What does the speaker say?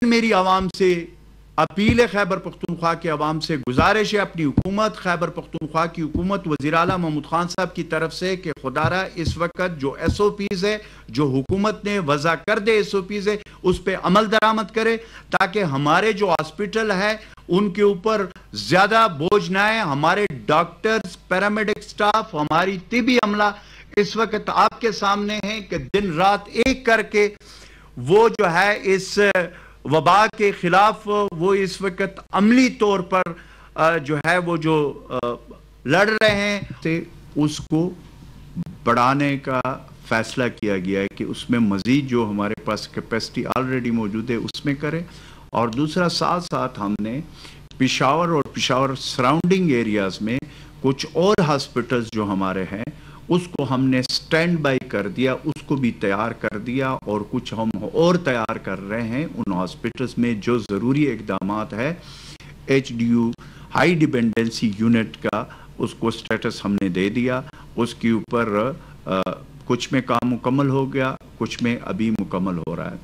میری عوام سے اپیل ہے، خیبر پختونخوا کے عوام سے گزارش ہے، اپنی حکومت، خیبر پختونخوا کی حکومت، وزیر اعلیٰ محمود خان صاحب کی طرف سے کہ خدا را اس وقت جو ایس او پیز ہے، جو حکومت نے وضع کر دے ایس او پیز ہے، اس پہ عمل درآمد کرے تاکہ ہمارے جو ہاسپٹل ہے ان کے اوپر زیادہ بوجھ نہ آئے. ہمارے ڈاکٹرز، پیرامیڈک سٹاف، ہماری طبی عملہ اس وقت آپ کے سامنے ہیں کہ دن رات ایک کر کے وہ جو ہے اس وبا کے خلاف وہ اس وقت عملی طور پر جو ہے وہ جو لڑ رہے ہیں. اس کو بڑھانے کا فیصلہ کیا گیا ہے کہ اس میں مزید جو ہمارے پاس کیپیسٹی آلریڈی موجود ہے اس میں کریں. اور دوسرا ساتھ ساتھ ہم نے پشاور اور پشاور سراؤنڈنگ ایریاز میں کچھ اور ہاسپٹلز جو ہمارے ہیں اس کو ہم نے سٹینڈ بائی کر دیا، اس کو بھی تیار کر دیا، اور کچھ ہم اور تیار کر رہے ہیں ان ہاسپٹلز میں جو ضروری اقدامات ہے. H D U high dependency unit کا اس کو سٹیٹس ہم نے دے دیا، اس کے اوپر کچھ میں کام مکمل ہو گیا، کچھ میں ابھی مکمل ہو رہا ہے.